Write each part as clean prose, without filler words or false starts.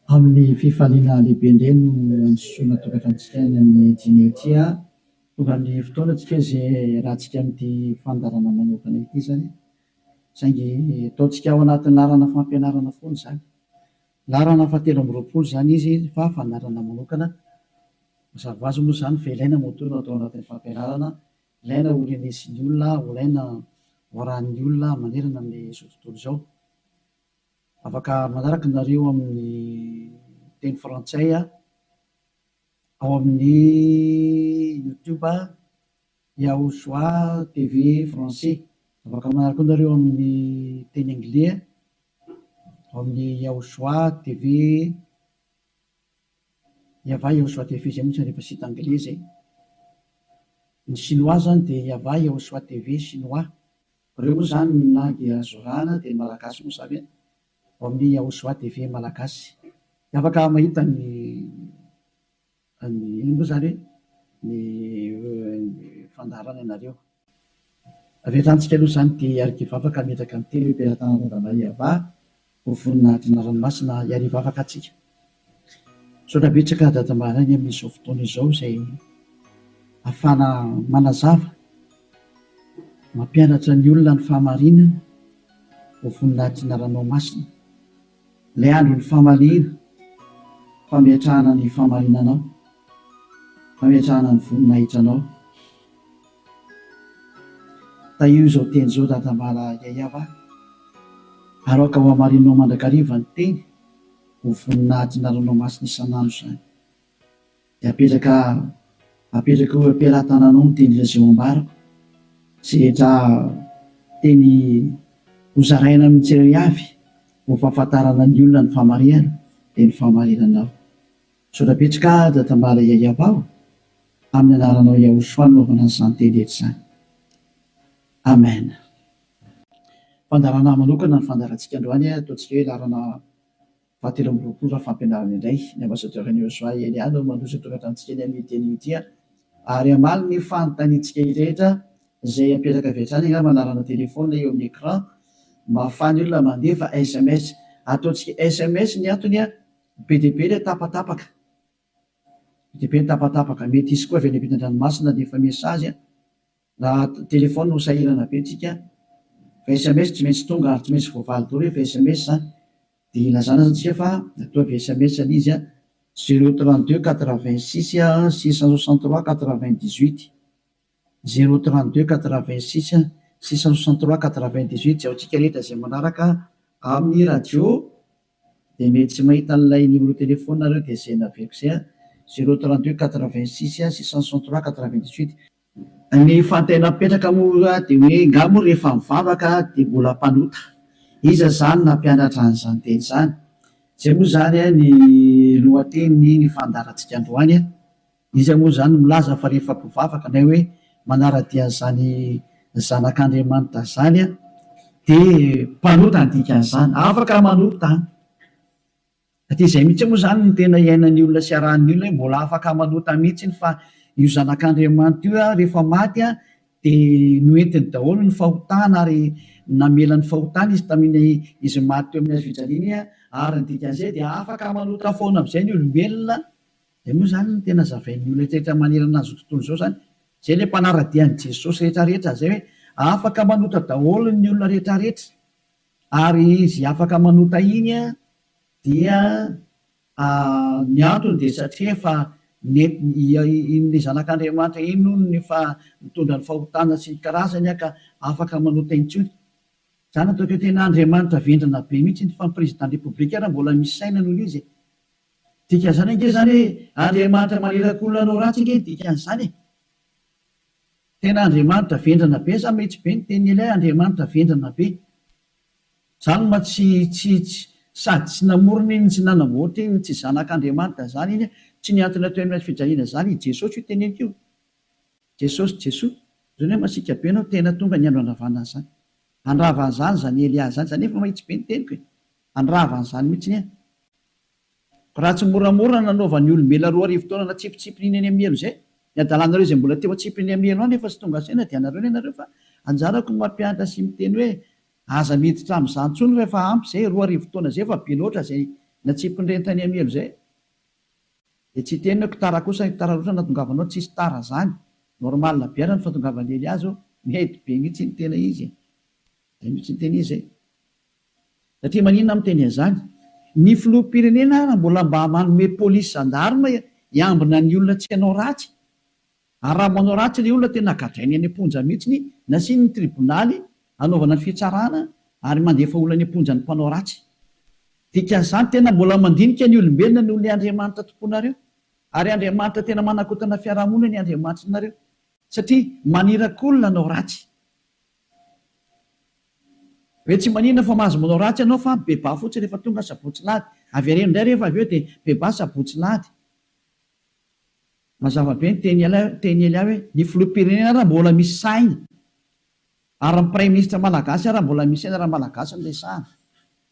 amin'ny fifaliana lehibe indray no ansoina tokatantsika ny amin'ny jinetia tonga ny fotoanantsika izay rahantsika amin'ity fandarana manokana ity zany saingy ataontsika ao anatin'ny larana fampianarana foana zany larana fahatelo amby roapolo zany izy fa fandarana manokana mazava ho azy moa zany fa ilaina motorina atao anatin'ny fampianarana ilaina ho renesin'ny olona ilaina hoarahan'ny olona manerana amin'izao tontolo izao. Afaka manaraka nareo amin'ny teny frantsay ao amin'ny YouTube Yahosoa TV français. Afaka manaraka nareo amin'ny teny anglais ao amin'ny Yahosoa TV Yava Yahosoa TV zay mihitsy rehefa sita anglais zay. Ny chinois zany dia Yava Yahosoa TV chinois. Reo moa zany ny langy azorana dia ny malagasy moa zany ao amin'ny Yahosoa TV malagasy. Afaka mahita ny moa zany ny fandarana ianareo. Rehetantsika aloha zany dia arikiva afaka metraka amin'ny teny hoe mpiara-tanana Dadalahy Yava ho voninahitry ny ranomasina iariva afaka atsika. Saotra betsaka dadamariny amin'izao fotoana izao izay ahafana manazava mampianatra ny olona ny fahamarinana ho voninahitry ny ranomasina. Ilay andro ny fahamaliana fametrahana ny fahamarinanao, fametrahana ny voninahitranao. Taio izao teny izao dadamala Yayava, aroka ho hamarinanao mandrakariva ny teny ho voninahitry ny ranomasina isan'andro zany. Dia apetraka ho ampiara-tananao ny teny izay ambarako sy rehetra teny hozaraina amin'ny tsirairay avy ho fahafantarana ny olona ny fahamarinana dia ny fahamarinanao. Saotra betsaka dadamala Yayava amin'ny anaranao Yahosoa no anaovana an'izany teny rehetra izany. Amen. Fandarana manokana ny fandarantsika androany ataontsika hoe larana fahatelo amby roapolo fampianarana indray ny ambasadorany Yahosoa Eliana no mandroso tokatantsika eny amin'ny teny ity ary amaly ny fanontaniantsika rehetra izay apetraka avy hatrany angamba manarana telefona eo amin'ny écran mba ahafahany olona mandefa SMS. Ataontsika SMS ny antony be dia be ilay tapatapaka, be dia be ny tapatapaka. Mety isy koa avy any ampitan-dranomasina dia efa mesazy raha telefona no sahirana be tsika fa SMS tsy maintsy tonga ary tsy maintsy voavaly daholo rehefa SMS zany. Dia ilazana zany tsika fa atao avy SMS ny izy 032 86 663 98 032 86 663 98 zay antsika rehetra izay manaraka amin'ny radio dia mety tsy mahita an'ilay numéro telefona nareo dia izay naveriko izay 032 86 663 98. Ny fantaina mipetraka moa dia hoe ngamo rehefa mivavaka dia mbola mpanota iza zany nampianatra an'izany teny izany. Izay moa zany ny lohateny ny fandarantsika androany. Izy moa zany milaza fa rehefa mpivavaka na hoe manaradia an'izany zanak'Andriamanitra zany dia mpanota ny dikan'izany, afaka manota. Dia izay mihitsy moa zany ny tena iainan'ny olona sy arahan'ny olona mbola afaka manota mihitsy fa io zanak'Andriamanitra io rehefa maty dia noentiny daholo ny fahotana ary namelany fahotana izy tamin'ny izy maty teo amin'ny hazo fijaliana ary ny dikan'izay dia afaka manota foana amin'izay ny olombelona. Dia moa zany ny tena zavain'ny olona rehetra manerana azy tontolo izao zany izay ilay mpanaradian'i Jesosy rehetrarehetra zay hoe afaka manota daholo ny olona rehetrarehetra ary izy afaka manota iny dia ny antony dia satria efa in'ilay zanak'Andriamanitra iny noho ny mitondra ny fahotana sy ny karazany ka afaka manota intsony. Zany ataoko hoe tena Andriamanitra vendrana be mihitsy ny fampirezidan repoblika raha mbola misy saina noho izy. Dikan'izany ange zany hoe Andriamanitra maneraka olona anao ratsy ange dikan'izany. Tena Andriamanitra vendrana be sa mihitsy be ny teny ilay Andriamanitra vendrana be. Zany ma tsy sady tsy namorona iny tsy nanamboatra iny tsy zanak'Andriamanitra zany iny tsy niantona teo amin'ny fijaliana zany Jesosy io teneniko io. Jesosy Jesoa zany hoe masika be anao tena tonga ny andro andravana zany. Andravana zany zany Elia zany zany efa mahitsy be ny teniko e. Andravana zany mihitsy ny raha tsy moramora nanaovan'ny olombelona 2 na tsipitsipinyiny eny amin'ny elo zay. Ny adalanareo izay mbola teo atsipiny amin'ny elo any efa tsy tonga saina dia nareo nareo fa anjarako mampianatra sy miteny hoe aza miditra amin'izany intsony rehefa ampy zay 2 arivo taona zay fa be loatra zay na tsy mpindreny tany amielo zay dia tsy teny hoe tara kosa tara loatra natongavanao tsisy tara zany normal biara ny fatongavany Eliazy mety be mihitsy ny tena izy mihitsy ny tena izy zay satria maninona miteny an'izany ny filoham-pirenena raha mbola mba manome polisy zandarma hiambina ny olona tsy hanao ratsy ary raha manao ratsy ilay olona tena gadrainy any am-ponja mihitsy nasiny ny tribonaly anaovana ny fitsarana ary mandefa olona any am-ponja ny mpanao ratsy dikan'izany tena mbola mandinika ny olombelona noho ny Andriamanitra tomponareo ary Andriamanitra tena manakotana fiarahamonina ny Andriamanitra nareo satria manirakolona anao ratsy hoe tsy manina fa mahazo manao ratsy ianao fa beba fotsiny rehefa tonga sabotsy lahady avy areno indray rehefa avy eo dia beba sabotsy lahady mazava be ny teny Elia hoe ny filoham-pirenena raha mbola misy saina ary ny prime ministre malagasy raha mbola misy saina raha malagasy no resahana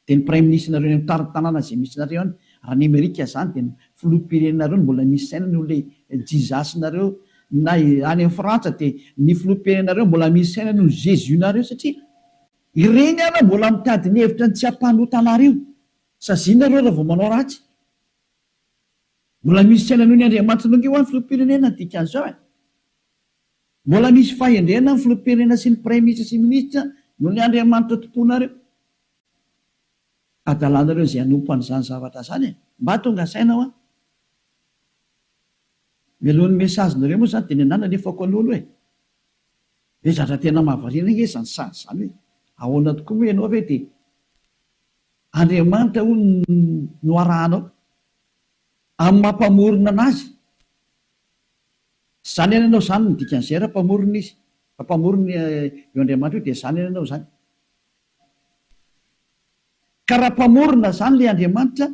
dia ny prime ministre nareo ny tanàna izay misy nareo any raha ny Amerika zany dia ny filoham-pirenenareo mbola misy saina noho ilay jizasinareo na any amin'ny Frantsa dia ny filoham-pirenenareo mbola misy saina noho Jésus nareo satria ireny ara mbola mitady ny hevitra ny tsy hampanota anareo sazianareo raha vao manao ratsy mbola misy saina noho ny Andriamanitra nonge ho an'ny filoham-pirenena dikan'izao mbola misy fahendrena ny filoham-pirenena sy ny prime ministre sy ministra noho ny Andriamanitra tomponareo adalanareo izay hanompo an'izany zavatra zany mba tonga saina mialohan'ny mesazinareo moa zany dia ny anana nefako an'olo hoe zatra tena mahavariana nge zany sady zany hoe ahoana tokoa moa ianao ve dia Andriamanitra no arahanao amin'ny mampamorona anazy zany ianao zany ny dikan'izay raha mpamorona izy mpamorona eo Andriamanitra io dia zany ianao zany ka raha mpamorona zany ilay Andriamanitra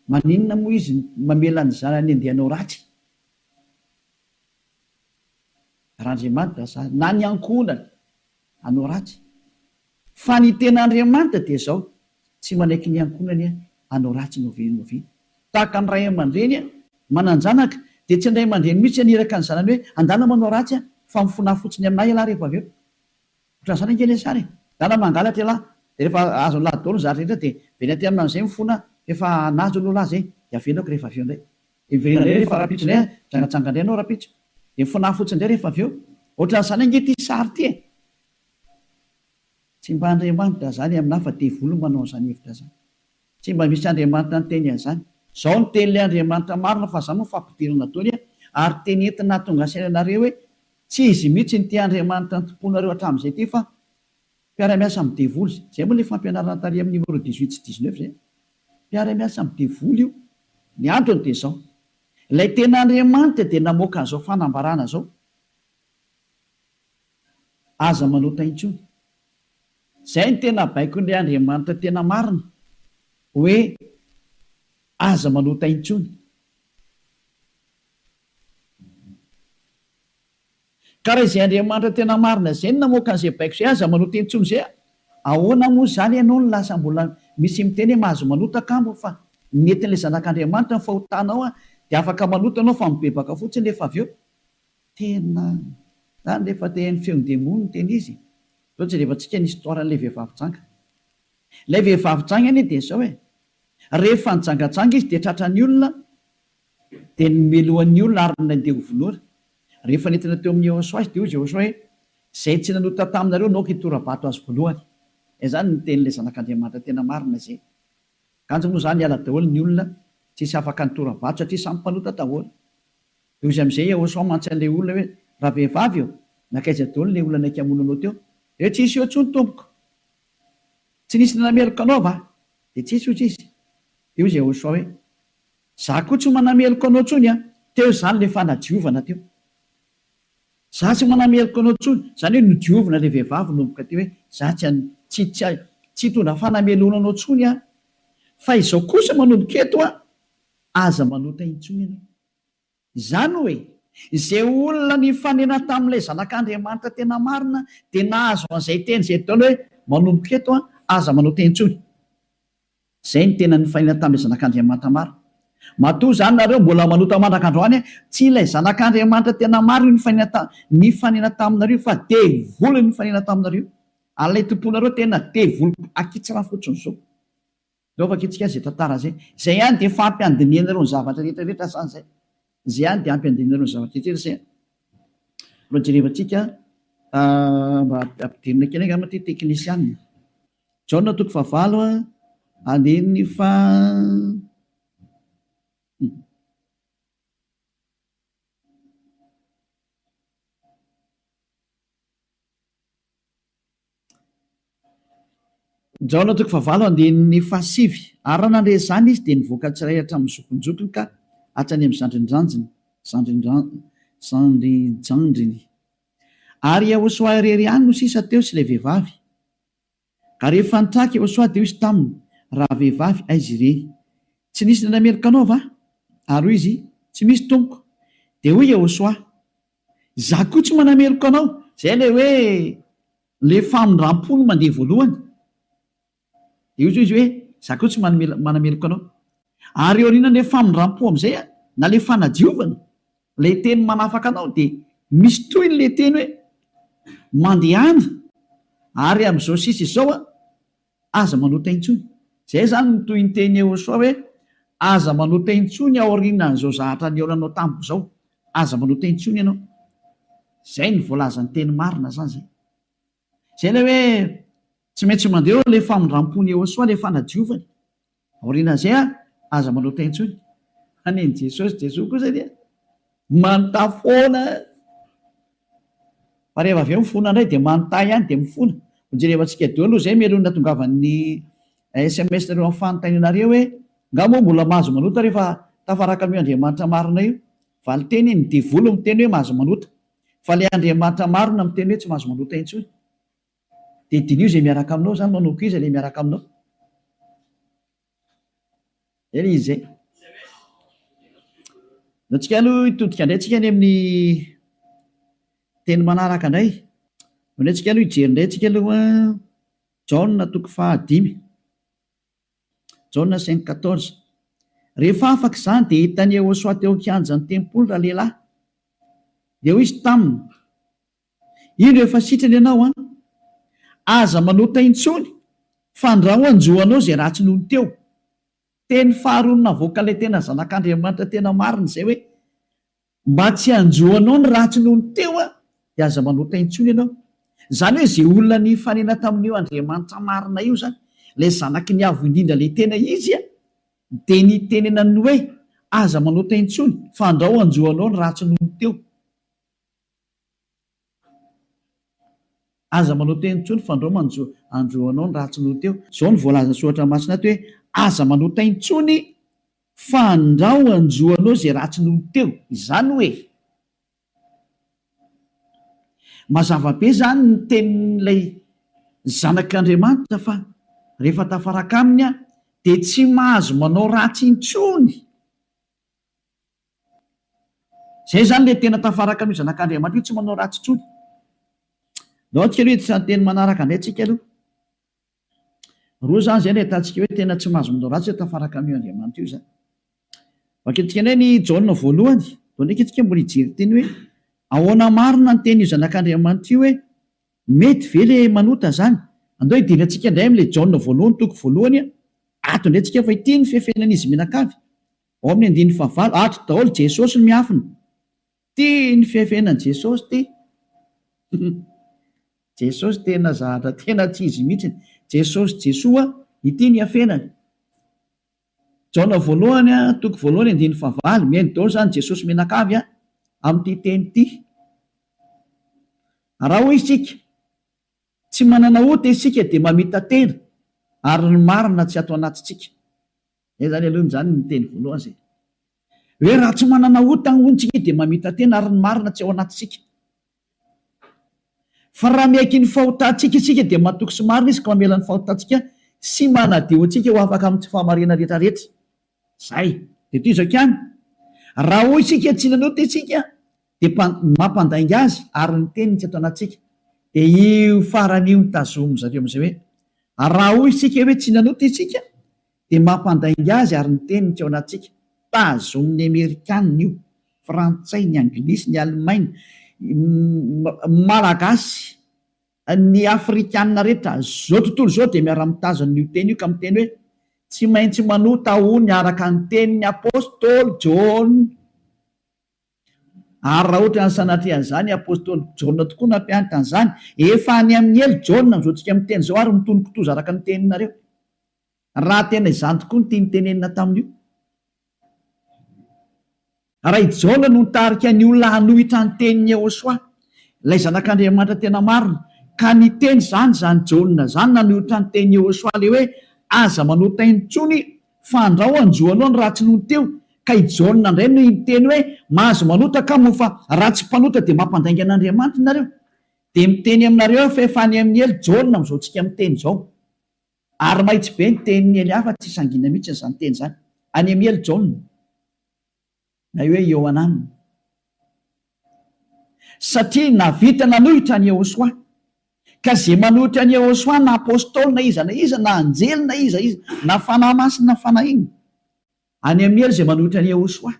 maninona moa izy mamela ny zanany andehanao ratsy raha Andriamanitra zany na ny ankonany anao ratsy fa ny tena Andriamanitra dia zao tsy manaiky ny ankonany anao ratsy novenovy tahaka ny ray aman-dreny mananjanaka dia tsy ndray aman-dreny mihitsy aniraka ny zanany hoe andana manao ratsy fa mifona fotsiny aminay ialahy rehefa avy eo ohatran'izany angely sary dana mangalatra ialahy dia rehefa azo lahy daholo zatra rehetra dia veny aty amin'izay mifona efa nazo lolahy zay dia avelako rehefa avy eo indray iverina indray rehefa rapitso indray jangatsanga indray anao rapitso dia mifona fotsiny indray rehefa avy eo ohatran'izany ange ty sary ty tsy mba Andriamanitra zany aminahy fa devolo manao an'izany hevitra zany tsy mba misy Andriamanitra ny teny an'izany zao ny tenin'ilay Andriamanitra marina fa zany moa fampidirana taony ary teny entina tonga sainanareo hoe tsy izy mihitsy ny ty Andriamanitra ny tomponareo hatramin'izay ty fa mpiara-miasa amin'ny devoly zay moa ilay fampianarana tary amin'ny numéro 18 sy 19 zay mpiara-miasa amin'ny devoly io ny androny dia zao ilay tena Andriamanitra dia namoaka an'izao fanambarana zao aza manota intsony zay ny tena baiko n'ilay Andriamanitra tena marina hoe aza manota intsony ka raha izay Andriamanitra tena marina zay ny namoaka an'izay baiko zay aza manota intsony zay ahoana moa zany ianao ny lasa mbola misy miteny hoe mahazo manota kambo fa netin'ilay zanak'Andriamanitra ny fahotanao dia afaka manota anao fa mibebaka fotsiny rehefa avy eo tena zany rehefa te ny feon-demony ny teny izy ohatsy rehefa tsika ny histoiran'ilay vehivavy janga ilay vehivavy janga any dia zao hoe rehefa nijangatsanga izy dia tratrany olona dia nymelohan'ny olona ary nandeha hovolora rehefa nentina teo amin'ny Joshua izy dia hoy Joshua hoe zay tsy nanota taminareo naoka hitorabato azy voalohany zany ny tenin'ilay zanak'Andriamanitra tena marina zay kanjo moa zany hiala daholo ny olona tsisy afaka nitorabato satria samy mpanota daholo dia izy amin'izay Joshua mantsy an'ilay olona hoe raha vehivavy eo nakaiza daholo ilay olona naiky hamonanao teo dia tsisy eo tsony tompoko tsy nisy nanameloko anao va dia tsisy ohatry izy dia hoy Joshua hoe za koa tsy manameloko anao tsony teo zany ilay fanadiovana teo za tsy manameloko anao tsony zany hoe nodiovina ilay vehivavy nomboka teo hoe za tsy hitondra fanamelona anao tsony fa izao kosa manomboka eto aza manota intsony ianao izany hoe izay olona nifanena tamin'ilay zanak'Andriamanitra tena marina dia nahazo an'izay teny izay taona hoe manomboka eto aza manota intsony zay ny tena nifanena tamin'ilay zanak'Andriamanitra marina matoa zany nareo mbola manota mandrak'androany tsy ilay zanak'Andriamanitra tena marina nifanena taminareo fa devoly nifanena taminareo alay tomponareo tena devoly akitsira fotsiny zao Laovaka itsika zay tantara zay. Zay ihany dia fampiandinianareo ny zavatra rehetrarehetra sany zay. Zay ihany dia ampiandinianareo ny zavatra rehetrarehetra zay. Mbola jerevantsika mba ampidirina kely angamba ty teknisianina. Jaona toko fahavalo andiny fa Jaona toko fahavalo andiny fahasivy. Ary raha nandre zany izy dia nivoaka tsiray hatramin'ny zokonjokony ka hatrany amin'ny zandrinjandriny. Ary Yahosoa irery ihany no sisa teo sy ilay vehivavy. Ka rehefa nitraka Yahosoa dia izy taminy, raha vehivavy aiza irery? Tsy nisy nanameloka anao va? Ary hoy izy, tsy misy tompoko. Dia hoy Yahosoa, za koa tsy manameloka anao. Zay ilay hoe le famindram-po no mandeha voalohany. Dia izy hoe za koa tsy manameloka anao. Ary eo aoriana le famindram-po amin'izay na le fanadiovana, le teny manafaka anao dia misy toy le teny hoe mandehana. Ary amin'izao sisa izao aza manota intsony. Zay zany no toy ny teny Yahosoa hoe aza manota intsony ao aorianan'izao zavatra niaonanao tamiko izao. Aza manota intsony ianao. Zay ny voalazan'ny teny marina zany zay. Zay ilay hoe tsy maintsy mandeha le famindram-pony Yahosoa le fanadiovany. Aorian'izay aza manota intsony. Aneny Jesosy kosa dia manontà foana. Fa rehefa avy eo mifona indray dia manontà ihany dia mifona. Jerevantsika deo aloha zay melona tongavan'ny SMS nareo amin'ny fanontanianareo hoe ngamo mbola mahazo manota rehefa tafaraka amin'io Andriamanitra marina io. Valiteny ny divolo miteny hoe mahazo manota. Fa le Andriamanitra marina miteny hoe tsy mahazo manota intsony. Dia dinio izay miaraka aminao zany, manao kizy ilay miaraka aminao. Zay izy zay. Antsika aloha hitodika indray tsika any amin'ny teny manaraka indray. Indray tsika aloha hijery indray tsika aloha Jaona toko fahadimy. Jaona 5:14. Rehefa afaka izany dia hitany Yahosoa teo an-kianjan'ny tempoly raha lehilahy. Dia hoy izy taminy, ino efa sitrany ianao aza manota intsony fa andraho anjoanao izay ratsy nohony teo. Teny faharoa navoaka ilay tena zanak'Andriamanitra tena marina izay hoe mba tsy anjoanao ny ratsy nohony teo dia aza manota intsony ianao. Zany hoe izay olona ny fanena tamin'io Andriamanitra marina io zany, ilay zanaky ny avo indrindra ilay tena izy dia ny tenenany hoe aza manota intsony fa andraho anjoanao ny ratsy nohony teo. Aza manota intsony fa andraho anjoanao ny ratsy nohony teo. Izao ny voalazana soratra masina ato hoe aza manota intsony fa andraho anjoanao izay ratsy nohony teo. Izany hoe mazava be zany ny tenin'ilay zanak'Andriamanitra fa rehefa tafaraka aminy dia tsy mahazo manao ratsy intsony. Zay zany le tena tafaraka amin'io zanak'Andriamanitra io, tsy manao ratsy intsony. Nao tsika aloha hitsa teny manaraka indray tsika aloha. Roa zany zay no ahitantsika hoe tena tsy mahazo manao ratsy tafaraka amin'io Andriamanitra io zany. Vakentsika indray ny Jaona voalohany. Dao ndraiky itsika mbola hijery teny hoe ahoana marina ny teny io zanak'Andriamanitra io hoe mety ve le manota zany. Andao hidirana antsika indray amin'ilay Jaona voalohany toko voalohany ato indray tsika fa ity ny fihafenan'izy mianakavy. Ao amin'ny andiny fahavalo, ato daholo Jesosy no miafina. Ty ny fihafenan'i Jesosy ty. Jesosy tena zahatra tena tsy izy mihitsy. Jesosy Jesoa ity ny hafenany. Jaona voalohany toko voalohany andiny fahavalo, mihaino daholo zany Jesosy mianakavy amin'ity teny ity. Raha hoy isika tsy manana ota isika dia mamita tena ary ny marina tsy ato anatintsika. Zay zany aloha zany ny teny voalohany zay. Hoe raha tsy manana ota ny ontsika dia mamita tena ary ny marina tsy ao anatintsika. Fa raha miaiky ny fahotantsika isika dia matoky sy marina izy ka mamela ny fahotantsika sy manadio antsika ho afaka amin'ny tsy fahamarina rehetrarehetra. Zay. Dia toy izao ihany. Raha hoy isika tsy nanota isika dia mampandainga azy ary ny teniny tsy ato anatintsika. Dia io farany io mitazomo zareo amin'izay hoe raha hoy isika hoe tsy nanota isika dia mampandainga azy ary ny teniny tsy ao anatintsika. Tazomin'ny Amerikanina io, Frantsay, ny Anglisy, ny Alemaina, Malagasy, ny Afrikanina rehetra zao tontolo zao dia miara-mitazona io teny io ka miteny hoe tsy maintsy manota hony araka ny tenin'ny apôstôly John. Ary raha ohatra ny sanatrehan'izany apôstôly John tokoa nampianatra an'izany, efa any amin'ny elo John amin'izao tsika miteny izao ary mitony kitoza araka ny teninareo. Raha tena izany tokoa ny tia nitenenina tamin'io. Raha i John no nitarika ny olona hanohitra ny tenin'ny Jehosoa, ilay zanak'Andriamanitra tena marina, ka niteny zany John zany nanohitra ny tenin'ny Jehosoa le hoe aza manota intsony fa andao anjoanao ny ratsy noho teo. Ka i John indray no miteny hoe mahazo manota ka moa fa raha tsy mpanota dia mampandainga an'Andriamanitra nareo. Dia miteny aminareo fa efa any amin'ny elo John amin'izao tsika miteny izao. Ary mahitsy be ny tenin'ny ely hafa tsy sangina mihitsy izany teny izany. Any amin'ny elo John na hoe Ioanan. Satria navita nanohitra ny Jehosoa, ka zay manohitra ny Jehosoa na apôstôly na iza na anjely na iza na fanahy masina na fanahy iny, any amin'ny elo zay manohitra ny Jehosoa.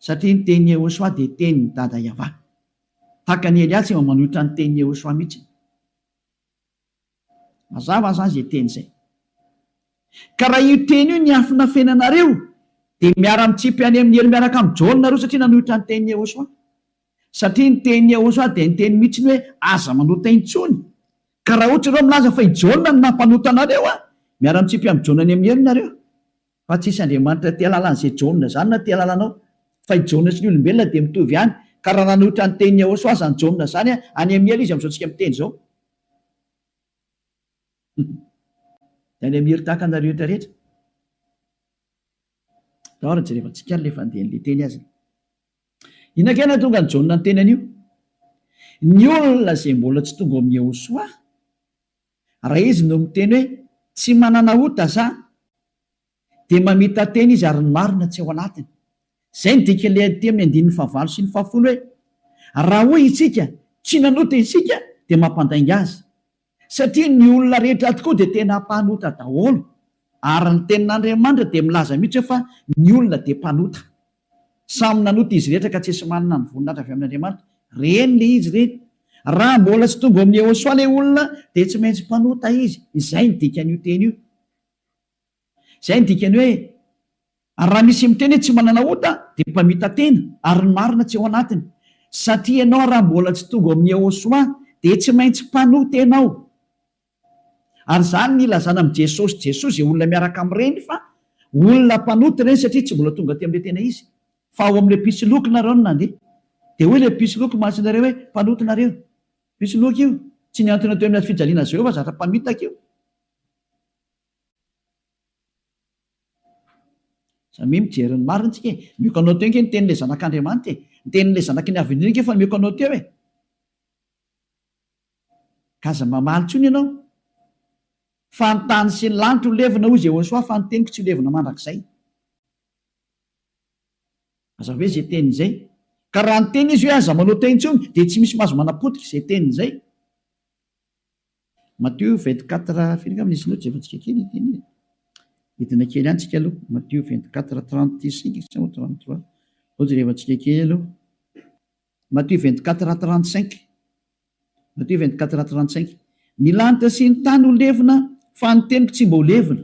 Satria ny tenin'ny Jehosoa dia tenin'ny dada Iava. Tahaka ny Elia tsy manohitra ny tenin'ny Jehosoa mihitsy. Mazava zany zay teny izay. Ka raha io teny io ny afina fenanareo dia miara-mitsipy any amin'ny elo miaraka amin'ny John nareo satria nanohitra ny tenin'ny Jehosoa. Satria ny tenin'ny Jehosoa dia ny teny mihitsy hoe aza manota intsony. Ka raha ohatra ireo milaza fa i John no nampanota anareo, miara-mitsipy amin'ny John any amin'ny elo nareo. Fa tsisy Andriamanitra tia lalan'izay John zany na tia lalanao. Fa i John sy ny olombelona dia mitovy ihany. Ka raha nanohitra ny tenin'ny Jehosoa zany John zany any amin'ny elo izy amin'izao tsika miteny izao. Dia any amin'ny hery tahaka anareo rehetra rehetra. Dahora jerevantsika le fandehan'ilay teny azy. Inona tonga ny John ny teny an'io? Ny olona izay mbola tsy tonga amin'ny Jehosoa, raha izy no miteny hoe tsy manana ota za, dia mamita teny izy ary ny marina tsy ao anatiny. Izay ny dika ilay aty amin'ny 9 sy ny 10 hoe raha hoy isika tsy nanota isika dia mampandainga azy. Satria ny olona rehetra tokoa dia tena mpanota daholo, ary ny tenin'Andriamanitra dia milaza mihitsy hoe fa ny olona dia mpanota. Samy nanota izy rehetra ka tsy esy manana ny voninahitra avy amin'Andriamanitra. Reny le izy reny. Raha mbola tsy tonga amin'ny Jehosoa ilay olona dia tsy maintsy mpanota izy. Izay ny dikan'io teny io. Izay ny dikany hoe raha misy miteny hoe tsy manana ota dia mpamita tena ary ny marina tsy ao anatiny. Satria ianao raha mbola tsy tonga amin'ny Jehosoa dia tsy maintsy mpanota ianao. Ary zany ny ilazana amin'ny Jesosy izay olona miaraka amin'ireny fa olona mpanota ireny satria tsy mbola tonga aty amin'ilay tena izy. Fa ao amin'ilay pisoloky nareo no nandeha. Dia hoe ilay pisoloky mahatsinareo hoe mpanota nareo. Pisoloky io tsy niantona teo amin'ny fijaliana Jehova zatra mpamitaka io. Samy mijery ny marina tsika. Miko anao teo ny tenin'ilay zanak'Andriamanitra. Ny tenin'ilay zanaky ny avy indrindra fa miko anao teo e. Kaza mamaly tsony ianao. Fa ny tany sy ny lanitra ho levina hoy Jehosoa fa ny teniko tsy ho levina mandrakizay. Aza hoe izay teny izay. Ka raha ny teny izy hoe aza manota intsony dia tsy misy mahazo manapotika izay teny izay. Matthieu 24 firy angamba nisy loatra efa tsika kely teny. Hitina kely ihany tsika aloha. Matthieu 24:35 sa 33. Ohatry rehefa tsika kely aloha. Matthieu 24:35. Matthieu 24:35. Ny lanitra sy ny tany ho levina fa ny teniko tsy mba ho levina.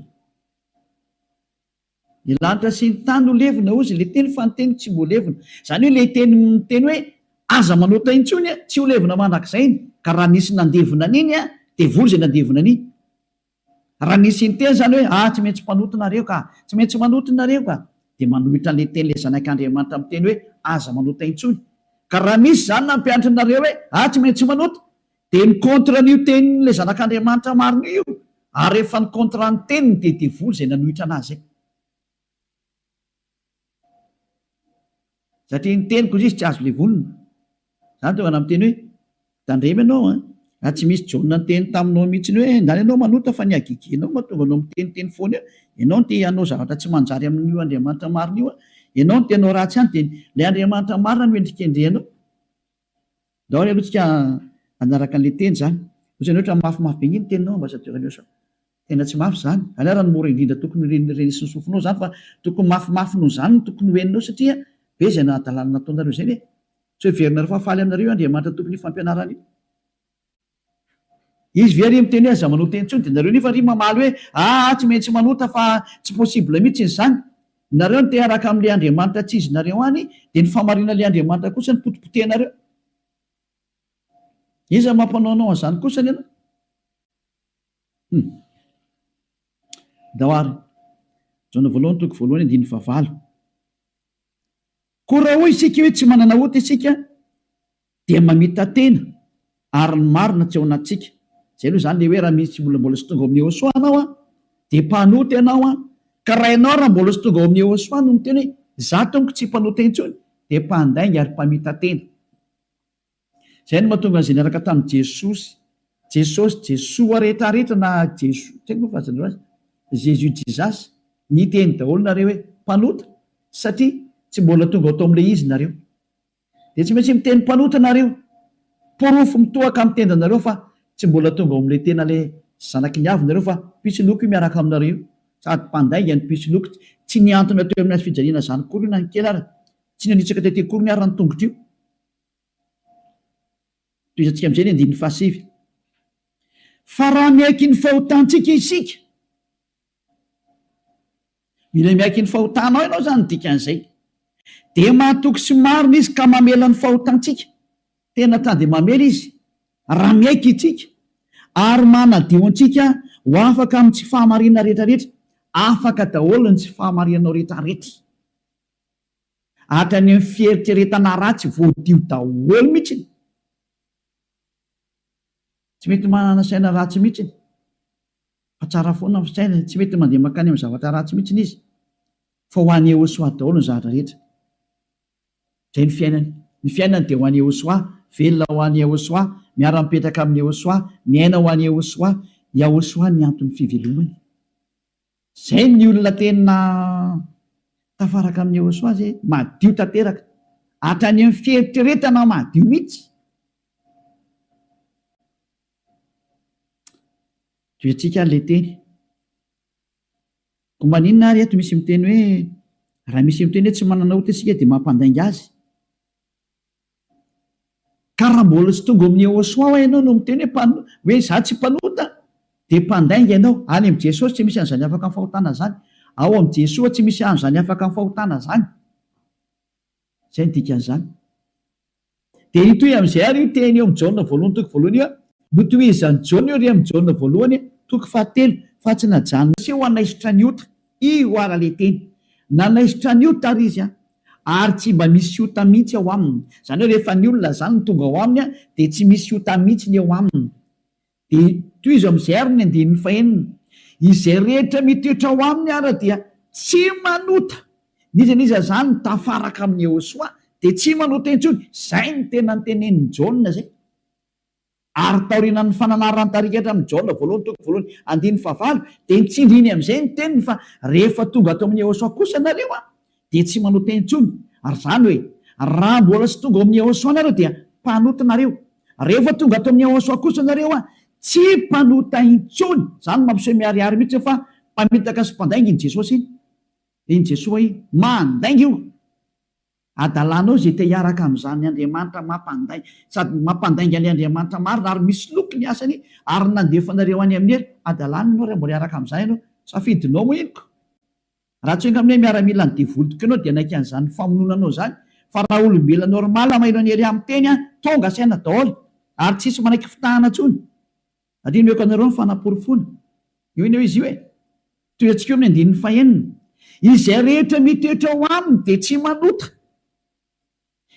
Ny lanitra sy ny tany ho levina ozy ilay teny fa ny teniko tsy mba ho levina. Izany hoe ilay teny hoe aza manota intsony tsy ho levina mandrakizay. Ka raha nisy nandevina an'iny dia vory izay nandevina an'iny. Raha nisy ny teny izany hoe tsy maintsy mpanota nareo ka, tsy maintsy manota nareo ka, dia manohitra an'ilay teny ilay zanak'Andriamanitra amin'ny teny hoe aza manota intsony. Ka raha misy izany nampianatra nareo hoe tsy maintsy manota, dia ny kontra n'io tenin'ilay zanak'Andriamanitra marina io, ary rehefa ny kontra ny teniny dia devoly izay nanohitra anazy. Satria ny teniko izy tsy azo levolina. Izany tonga namiteny hoe tandrema ianao tsy misy John ny teny taminao mihitsy hoe ndany ianao manota fa ny agigenao mahatonga anao miteniteny foana eo. Ianao no te hanao zavatra tsy manjary amin'io Andriamanitra marina io. Ianao no te hanao ratsy ihany dia ilay Andriamanitra marina no endrikendrehanao. Daholo aloha tsika anaraka an'ilay teny izany. Ohatrany ohatra mafimafy be iny teninao ambassadeur Jehosoa. Tena tsy mafy izany. Raha ny mora indrindra tokony renisy ny sofinao izany fa tokony mafimafy noho izany no tokony hoeninao satria be izay nahadalana nataonareo izay ve? Tsy hoe heverinareo fa faly aminareo Andriamanitra tokony fampianarana io. izy very miteny hoe aza manota intsony de nareo nefa ry mamaly hoe tsy maintsy manota fa tsy possible mihitsy izy zany. Nareo no te araka amin'le Andriamanitra tsy izy nareo any de ny famarina le Andriamanitra kosa ny potipotenareo. Iza mampanao an'izany kosa ny ianao? Daoary Jaona voalohany toko voalohany 9:9. Koa raha hoy isika hoe tsy manana ota isika dia mamita tena ary ny marina tsy ao anatsika. Zay aloha zany le hoe raha misy mbola sy tonga ao amin'ny Iosoa anao de mpanota ianao ka raha ianao raha mbola sy tonga ao amin'ny Iosoa no miteny hoe za tonga tsy mpanota intsony de mpandainga ary mpamita tena. Zay no mahatonga an'izay niaraka tamin'i Jesoa rehetrarehetra na Jesoa tsy haiko fazana azy Jesus ny teny daholo nareo hoe mpanota satria tsy mbola tonga ao amin'ilay izy nareo de tsy maintsy miteny mpanota nareo, porofo mitohaka amin'ny tendanareo fa tsy mbola tonga ao amin'ilay tena le zanaky ny avy nareo fa pisiloko miaraka aminareo sady mpandainga ny pisiloko tsy niantona teo amin'ny fijaliana zany kory na ny kely ary tsy nanitsaka tety kory ny ary ny tongotro io. Toizantsika amin'izay ny 9:7. Fa raha miaiky ny fahotantsika isika, mila miaiky ny fahotanao ianao zany dikan'izay de mahatoky sy marina izy ka mamela ny fahotantsika, tena tande mamela izy raha miaiky itsika ary manadio antsika ho afaka amin'ny tsy fahamarinana rehetrarehetra, afaka daholo ny tsy fahamarinanao rehetrarehetra hatrany amin'ny fieritreretana ratsy voadio daholo mihitsy. Tsy mety manana saina ratsy mihitsy fa tsara foana ny saina, tsy mety mandeha makany amin'ny zavatra ratsy mihitsy izy fa ho an'ny Iosoa daholo ny zavatra rehetra. Zay ny fiainany dia ho an'ny Iosoa, velona ho an'ny Iosoa, miara-mipetraka amin'ny Iosoa, miaina ho an'ny Iosoa ny antony fivelomany. Zay ny olona tena tafaraka amin'ny Iosoa zay madio tanteraka hatrany amin'ny fieritreretana madio mihitsy. Toetsika le teny ko maninona ary eto misy miteny hoe raha misy miteny hoe tsy manana ota isika dia mampandainga azy. Ka raha mbola sy tonga amin'ny Iosoa ianao no miteny hoe za tsy mpanota dia mpandainga ianao. Any amin'ny Jesosy tsy misy an'izany afaka amin'ny fahotana zany, ao amin'ny Jesoa tsy misy an'izany afaka amin'ny fahotana zany. Zay ny dikan'izany. Dia itoy amin'izay ary io teny eo amin'ny Jaona voalohany toko voalohany io notohizan'ny Jaona io ry amin'ny Jaona voalohany toko 7 fa tsy najanona sy ho anaisitra ny ota io ara le teny nanaisitra ny ota ary izy ary tsy mba misy ota mihitsy ao aminy. Zany hoe rehefa ny olona zany no tonga ao aminy dia tsy misy ota mihitsy ny eo aminy. Dia toy izy amin'izay ary ny 9:9 izay rehetra mitoetra ao aminy ara dia tsy manota. Niza zany no tafaraka amin'ny Iosoa dia tsy manota intsony. Zay ny tena nytenenin'ny Jaona zay. Ary taorian'ny fananarany tarikatra amin'ny Jaona voalohany toko voalohany 9:9 dia nitsindriny amin'izay ny teniny fa rehefa tonga ato amin'ny Iosoa kosa nareo dia tsy manota intsony. Ary zany hoe raha mbola sy tonga ao amin'ny Iosoa nareo dia mpanota nareo, rehefa tonga ato amin'ny Iosoa kosa nareo tsy mpanota intsony. Zany mampiseho miariary mihitsy fa mpamitaka sy mpandainga iny Jesosy iny. Iny Jesosy mandainga io adalanao zay te hiaraka amin'izany Andriamanitra mampandainga sady mampandainga ny Andriamanitra marina ary misy loko ny asany ary nandefanareo any amin'ny heri adalana ianao raha mbola hiaraka amin'izany ianao safidinao moa inoko. Raha tsy oenga amin'ny miaramila ny devolika ianao dia naika an'izany famononanao zany fa raha olombelona normala maino ny hery amin'ny teny tonga saina daholo ary tsisy manaiky fitahana intsony. Adino meko anareo ny fanaporofona io iny izy io toy antsika eo amin'ny 9:9 izay rehetra mitoetra ao aminy dia tsy manota.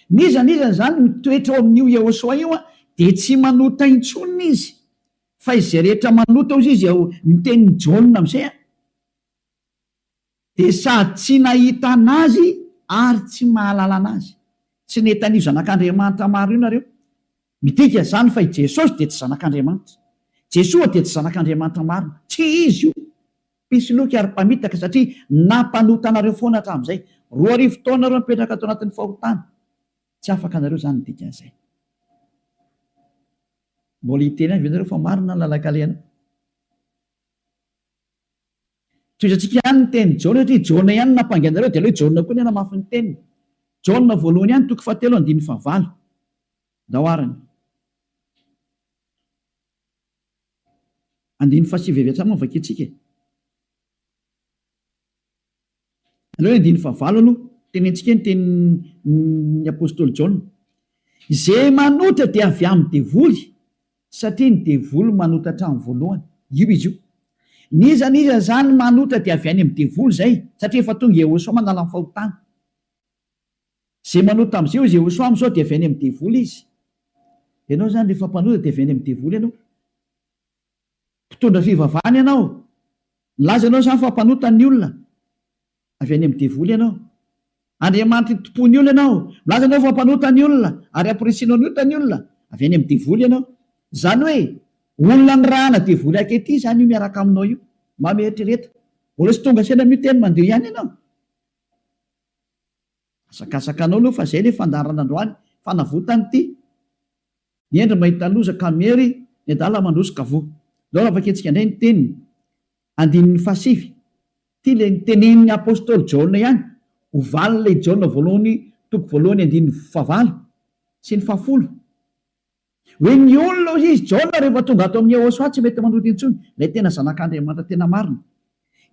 Nizany zany mitoetra ao amin'io Iosoa io dia tsy manota intsony izy fa izay rehetra manota ozy izy ao mitenin'ny Jaona amin'izay dia sady tsy nahita anazy ary tsy mahalala anazy. Tsy netan'io zanak'Andriamanitra maro io nareo midika zany fa i Jesosy dia tsy zanak'Andriamanitra, Jesoa dia tsy zanak'Andriamanitra marina, tsy izy io. Mpisoloky ary mpamitaka satria nampanota anareo foana hatramin'izay. 2 taona nareo mipetraka ato anatin'ny fahotana, tsy afaka anareo zany ny dikan'izay. Mbola hiteny any venareo fa marina ny lalakaleana. Toizantsika ihany ny teny Jaona satria Jaona ihany nampanganareo dia ileo Jaona koa ny namafy ny teniny. Jaona voalohany ihany toko 7:9 daoarany. andiny fasivavy mo vaketsika aloha andiny favalo aloha tenentsika ny tenin'ny apôstôly Jaona izay manota dia avy amin'ny devoly satria ny devoly manotatra amin'ny voalohany io izy io niza zany manota dia avy any amin'ny devoly zay satria efa tonga Jehosoa manala ny fahotana zay manota am'izay Jehosoa am'izao dia avy any amin'ny devoly izy ianao zany rehefa mpanota dia avy any amin'ny devoly ianao mpitondra fivavahana ianao milaza ianao zany fa mpanota ny olona avy any amin'ny devoly ianao Andriamanitra tompony olona ianao milaza ianao fa mpanota ny olona ary ampiresinao ny ota ny olona avy any amin'ny devoly ianao zany hoe olona ny rahana devoly akety zany io miaraka aminao io mametrereta mbola sy tonga sena miteny mandeha ihany ianao asakasakanao aloha fa zay le fandarana androany fanavotany ity miendry mahita loza kamery ny adala mandroso kavo dao afaketsika indray ny teniny andininy fasivy ty le nitenen'ny apôstôly Jaona ihany ovaly le Jaona voalohany toko voalohany andininy favalo sy ny fahafolo hoe ny olona izy Jaona rehefa tonga ato amin'ny Jehosoa tsy mety manota intsony lay tena zanak'Andriamanitra tena marina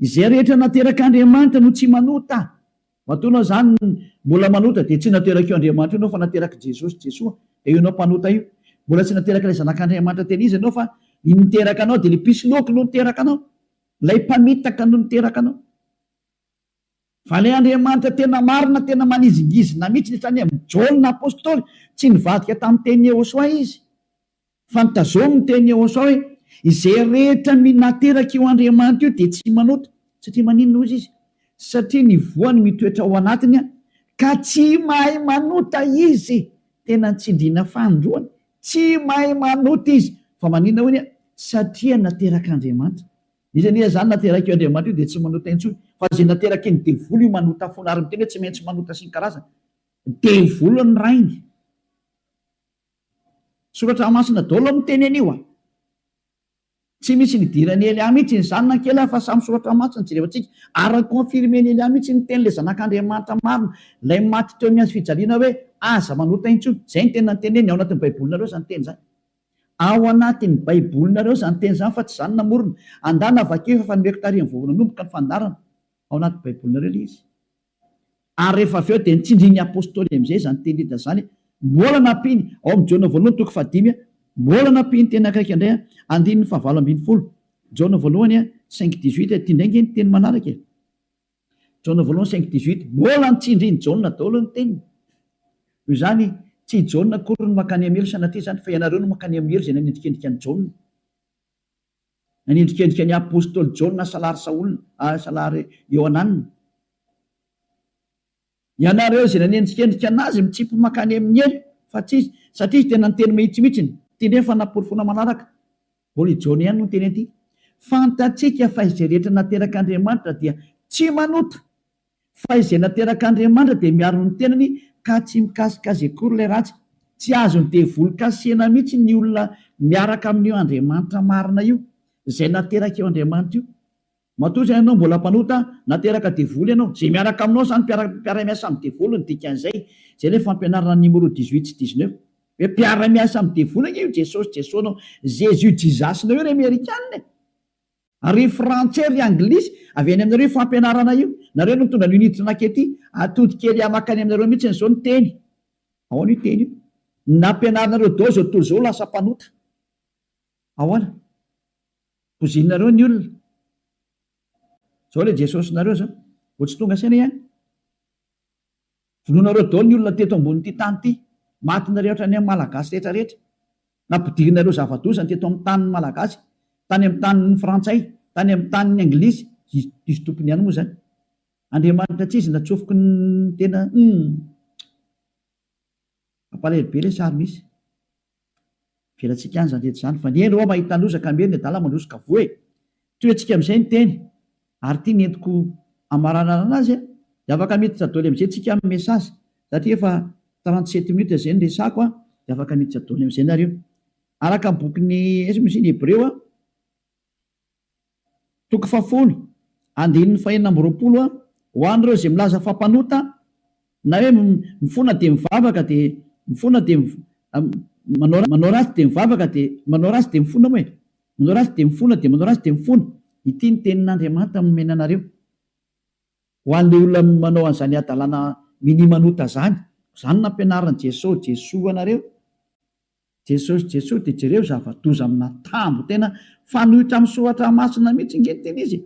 izay rehetra naterak'Andriamanitra no tsy manota matonao zany mbola manota dia tsy nateraka io Andriamanitra io anao fa nateraka Jesosy Jesoa dia io anao mpanota io mbola tsy nateraka ilay zanak'Andriamanitra tena izy anao fa niteraka anao dia le pisiloko no niteraka anao lay mpamitaka no niteraka anao fa lay Andriamanitra tena marina tena manizingizina mihitsy netrany amin'ny Jaona apôstôly tsy nivadika tamin'ny teny Jehosoa izy fa nitazomy ny teny Jehosoa hoe izay rehetra nateraka io Andriamanitra io dia tsy manota satria maninona izy satria ny voany mitoetra ao anatiny ka tsy mahay manota izy tena nitsindriana fandroany tsy mahay manota izy fa maninona hoy satria nateraka Andriamanitra izy zany nateraka io Andriamanitra io dia tsy manota intsony fa zay nateraka iny devoly io manota foana ary miteny hoe tsy maintsy manota sy ny karazana devoly ny rainy soratra masina daholo miteny anio tsy misy nidirany Elia mihitsy ny zanona kely fa samy soratra masina tsy rehefatsika ary confirmeny Elia mihitsy ny teny le zanak'Andriamanitra marina lay maty teo amin'ny azy fijaliana hoe aza manota intsony zay ny tena nyteneny ao anatin'ny baibolinareo zany teny zany ao anatin'ny baibolinareo zany teny zany fa tsy zany namorona andana vakeo fa fanomeko tarihan'ny voavona nomboka ny fandarana ao anatin'ny baibolinareo le izy ary rehefa avy eo dia nitsindrin'ny apôstôly am'izay zany teny zany mbola nampiny ao amin'ny Jaona voalohany toko fahadimy mbola nampiny teny akaiky indray andininy favalo ambin'ny folo Jaona voalohany 5:18 ty indraingy ny teny manaraka Jaona voalohany 5:18 mbola nitsindriny Jaona daholo ny teniny io zany tsy Jaona kory no makany amelo sanatria zany fa ianareo no makany amelo zay nanendrikendrika ny Jaona nanendrikendrika ny apôstôly Jaona salary Saolina salary Ioananina ianareo zay nanendrikendrika anazy mitsipy makany amin'ny elo fa tsisy satria tena nyteny mihitsimihitsiny ty nefa naporofona manaraka mbola Jaona ihany no teny aty fantatsika fa izay rehetra nateraka Andriamanitra dia tsy manota fa izay nateraka Andriamanitra dia miaro ny tenany ka tsy mikasika azy akory ilay ratsy tsy azony devoly kasena mihitsy ny olona miaraka amin'io Andriamanitra marina io zay nateraka io Andriamanitra io matoa zay ianao mbola mpanota nateraka devoly ianao zay miaraka aminao zany mpiara-miasa amin'ny devoly ny dikan'izay zay le fampianarana numéro 18 sy 19 hoe mpiara-miasa amin'ny devoly io Jesosy Jesonao Jésus jizasina io ry Amerikanina ary frantsay ry anglisy avy any aminareo fampianarana io nareo no mitondra ny unité nakety atody kely amakany aminareo mihitsy n'izao ny teny ao ny teny io nampianarana dao zao tontolo zao lasa mpanota ahoana bozinareo ny olona zao le Jesosy nareo zao vo tsy tonga saina ihany vonoanareo dao ny olona teto ambony tany ity matinareo ohatrany amin'ny malagasy rehetrarehetra nampidirinareo zava-dosany teto amin'ny tanin'ny malagasy tany amin'ny tanin'ny frantsay tany amin'ny tanin'ny anglisy izy tompony ihany moa zany Andriamanitra tsy izy natsofoko ny tena ampalahelo be le sary misy velatsika any zany rehetra zany fa ny endro ao mahita lozaka mely ny adala mandrosika voe toetsika amin'izay ny teny ary ity nentiko amaranana anazy dia afaka miditra daholo amin'izay tsika amin'ny mesazy satria efa 37 minutes zay ny resako dia afaka miditra daholo amin'izay nareo araka ny bokyny misy ny Hebreo toko fahafolo andininy fahenina amby roapolo ho an'ireo zay milaza fampanota na hoe mifona dia mivavaka dia mifona dia manao ratsy dia mivavaka dia manao ratsy dia mifona moa manao ratsy dia mifona, dia manao ratsy dia mifona. Ity ny tenin'Andriamanitra nomena anareo. Ho an'ilay olona manao an'izany adalàna minimanota zany, izany nampianaran'i Jesoa anareo. Jesosy dia jereo zava-doza amina tambo tena fanohitra amin'ny soratra masina mihitsy ngetiny izy.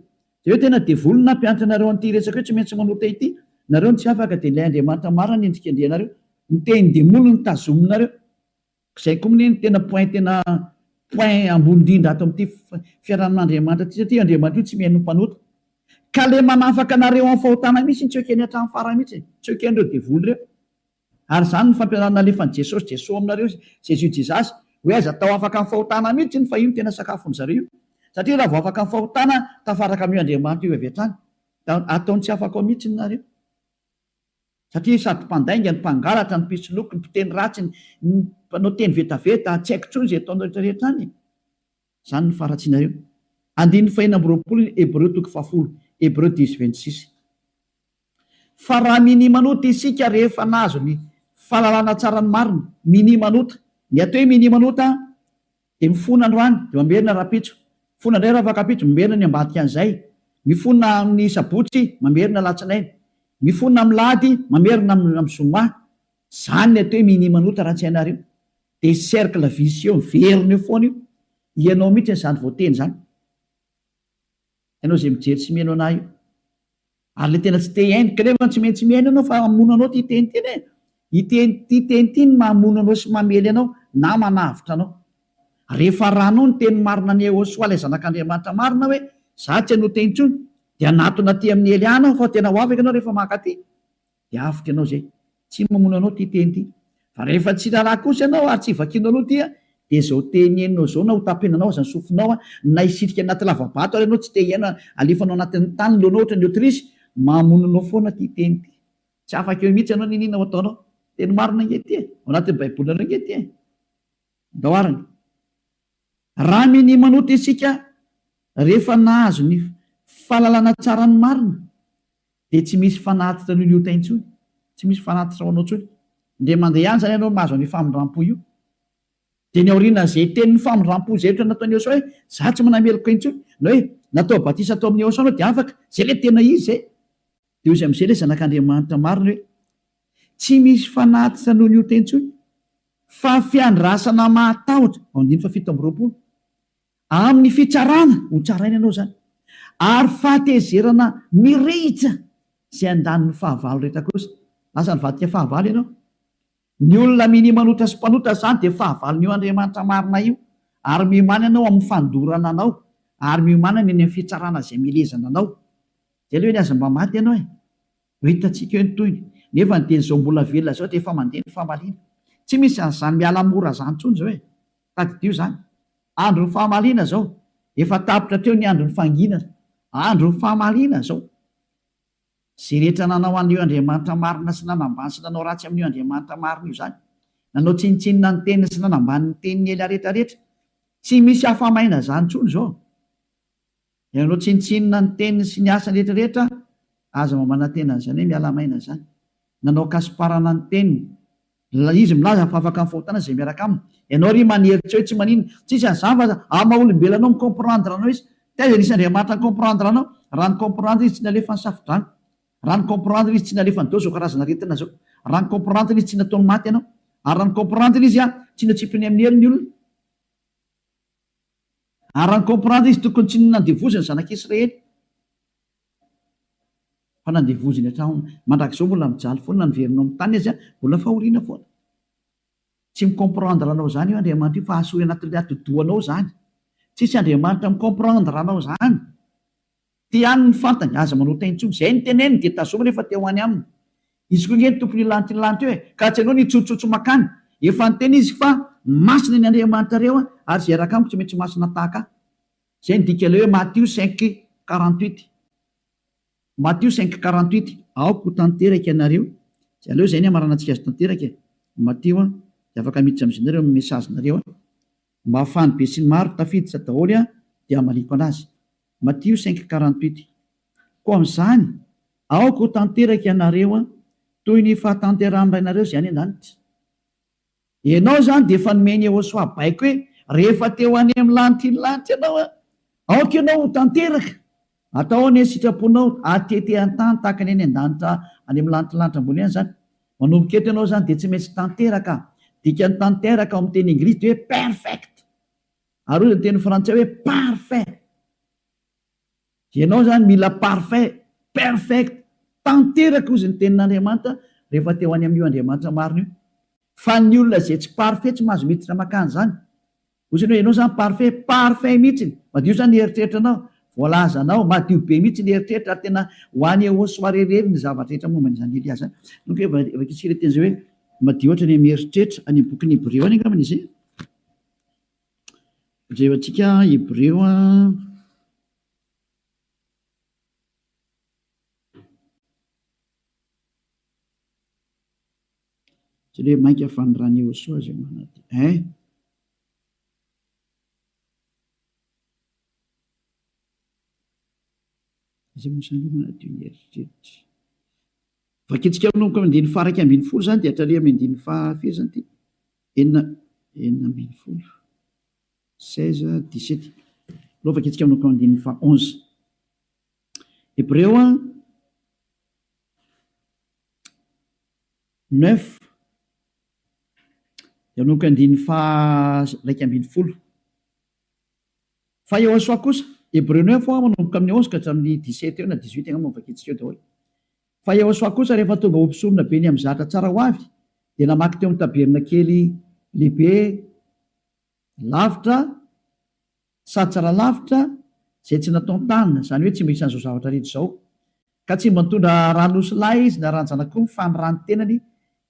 Dia hoe tena devoly nampianatra anareo an'ity resaka hoe tsy maintsy manota ity. Nareo ny tsy afaka dia ilay Andriamanitra marina ny endrika andrianareo. Ny teny demoly ny tazominareo. Izay koa ny tena point ambony indrindra ato amin'ity fiarahan'Andriamanitra ity, satria Andriamanitra io tsy mihaino mpanota. Ka le manafaka anareo amin'ny fahotana mihitsy tsy ekeny hatramin'ny farany mihitsy, tsy eken'ireo devoly ireo. Ary izany ny fampianarana alefan'i Jesosy aminareo, Jesus hoe aza tao afaka amin'ny fahotana mihitsy ny fa io tena sakafon'ny zareo. Satria raha vao afaka amin'ny fahotana, tafaraka amin'io Andriamanitra io avy hatrany. Ataony tsy afaka ao mihitsy nareo. Satria sady mpandainga ny mpangalatra, ny mpisoloky, ny mpiteny ratsy, ny mpanao teny vetaveta, tsy haiko intsony izay ataonao rehetrarehetra any. Izany ny faratsianareo. Andiny fahina amby roapolo, Hébreu 10, Hébreu 10:26. Fa raha minimanota isika rehefa nahazo ny fahalalana tsara ny marina, minimanota. Ny atao hoe minimanota dia mifona androany dia mamerina rapitso, mifona indray raha fakapitso, mamerina ny ambadika an'izay, mifona amin'ny sabotsy, mamerina latsinainy, mifona amin'ny lahady, mamerina amin'ny zoma. Izany ny atao hoe minimanota raha tsy hainareo. Dia cercle vicieux miverina eo foana io. Ianao mihitsy izany voateny izany. Ianao izay mijery sy mihaino anahy io. Ary le tena tsy te haino, kanefa tsy maintsy mihaino ianao fa mamono anao ty teny teny e. Ity teny ity ny mamono anao sy mamely anao na manavitra anao. Rehefa ranao ny teny marina ny Jehosoa ilay zanak'Andriamanitra marina hoe za tsy hanota intsony, dia anatona aty amin'ny Eliana fa tena ho afaka ianao rehefa maka aty. Dia afaka ianao zay. Tsy mamono anao ty teny ity. Fa rehefa tsy lalà kosa ianao ary tsy vakianao aloha ty, dia izao teny henonao zao na ho tapenanao aza ny sofinao, na isitrika anaty lavabato ary ianao tsy te hiaina alefanao anatin'ny tany loanao ohatra ny Aotrisy, mamono anao foana ty teny ity. Tsy afaka eo mihitsy ianao ninina ho ataonao. Teny marina ngety e, ao anatin'ny baiboly nareo ngety e. Daoarany. Raha minimanota isika rehefa nahazo ny fahalalana tsara ny marina, dia tsy misy fanatitra ny liota intsony, tsy misy fanatitra ho anao intsony. Dia mandeha ihany zany ianao mahazo ny famindrampo io. Dia ny aoriana izay tenin'ny famindrampo izay ohatra nataon'i Jehosoa hoe za tsy manameloko intsony, na hoe natao batisa tao amin'ny Jehosoa anao dia afaka, izay le tena izy zay. Dia izy amin'izay ilay zanak'Andriamanitra marina hoe tsy misy fanatitra noho ny ota intsony, fa fiandrasana mahatahotra, ao andiny fa 7:20, amin'ny fitsarana ho tsaraina ianao zany, ary fahatezerana mirehitra izay andaniny fahavalo rehetra kosa. Lasa nivadika fahavalo ianao. Ny olona minimanota sy mpanota zany dia fahavalon'io Andriamanitra marina io, ary miomana ianao amin'ny fandorana anao, ary miomana ny amin'ny fitsarana izay milezana anao. Izay le hoe niaza mba maty ianao e. Ho hitantsika eo ny toyny. Nefa ny teny izao mbola velona zao dia efa mandeha ny fahamaliana. Tsy misy an'izany miala mora zany intsony zao e. Tadidio zany. Andro ny fahamaliana zao. Efa tapitra teo ny andro ny fangina. Andro ny fahamaliana zao. Izay rehetra nanao an'io Andriamanitra marina sy nanambany sy nanao ratsy amin'io Andriamanitra marina io zany. Nanao tsinitsinina ny teniny sy nanambany ny teniny ela rehetrarehetra. Tsy misy hafamaina zany intsony zao. Nanao tsinitsinina ny teniny sy ny asany rehetrarehetra, aza mamana tena zany hoe miala maina zany. Nanao kasiparana ny teniny. Izy milaza fa afaka amin'ny fahotana izay miaraka aminy. Ianao ry maneritra hoe tsy manino, tsisy an'izany fa ama olombelonao mikomprendre anao izy. Taiza nisy Andriamanitra mikomprendre anao? Raha ny komprendre izy tsy nalefa ny safidrano. Raha ny komprendre izy tsy nalefa ny dao zao karazana retina zao. Raha ny komprendre izy tsy nataony maty ianao. Ary raha ny komprendre izy tsy natsipiny amin'ny helo ny olona. Ary raha ny komprendre izy tokony tsy nandevoziny zanak'Israely. Fa nandevoziny hatrao mandrakizao mbola mijaly foana niverinao amin'ny tany izy mbola fahoriana foana. Tsy mikomprendre anao zany io Andriamanitra io fa asory anatin'ilay atodoanao zany. Tsisy Andriamanitra mikomprendre anao zany. Ty ihany ny fantany aza manota intsony. Izay ny teneniny dia tazoma rehefa te ho any aminy. Izy koa ny tompony lanitra ny lanitra eo e. Ka tsy ianao nitsotsotso makany. Efa niteny izy fa masina ny Andriamanitra reo ary izay araka amiko tsy maintsy masina tahaka. Izay ny dika ilay hoe Matthieu 5:48. Matthieu 5:48. Aoko tanteraka ianareo. Izay aleo izay ny amaranantsika azy tanteraka e. Matthieu dia afaka miditra amin'izy nareo amin'ny mesazinareo. Mba hafany be sy ny maro tafiditra daholo dia amaliko anazy. Matthieu 5:48. Koa amin'izany aoko tanteraka ianareo toy ny fahatanteran'iray nareo izay any an-danitra. Ianao zany dia efa nomeny Jehosoa baiko hoe rehefa teo any amin'ny lanitra iny lanitra ianao aoka ianao tanteraka atao ny sitraponao atete an-tany tahaka ny eny an-danitra any amin'ny lanitranlanitra ambony any zany manomboka eto ianao zany de tsy maintsy tanteraka dika ny tanteraka ao amin'ny teny inglisy de hoe perfect ary ny teny frantsay hoe parfait ianao zany mila parfait perfect tanteraka ozy ny tenin'Andriamanitra rehefa teo any amin'io Andriamanitra marina io fa ny olona zay tsy parfait tsy mahazo miditra makany zany ozy hoe ianao zany parfait mihitsy madio zany eritreritranao voalazanao madio be mihitsy ny eritreritra tena hoany ao soarerery ny zavatra rehetra momba zany Elias zany donc hoe tsika teny zay hoe madio ohatra ny mieritreritra any amin'ny boky ny Hébreo any angambany izy jevantsika Hébreo tsy hoe mainka fanirany Iosoa zay manady zay mosany manadio ny eritreritra vakitsika aminao andiny faraka ambiny folo zany de hatrary amin'ny andiny fahafiry zany ty enina ambiny folo 16-17 lo vakitsika aminao andiny fa 11 Hébreo 9 aminao andiny fa raika ambiny folo fa eo asoa kosa Hébreu 9 manomboka amin'ny 11 ka hatramin'ny 17 eo na 18 angamba vakitsika eo daholo fa eo asoa kosa rehefa tonga ompisorona be ny amin'ny zatra tsara ho avy dia namaky teo amin'ny taberna kely lehibe lavitra sady tsara lavitra zay tsy natao tanina zany hoe tsy misy an'izao zavatra rehetra izao ka tsy mba nitondra ranosolahy izy na ranjanakoa fa ny rano tenany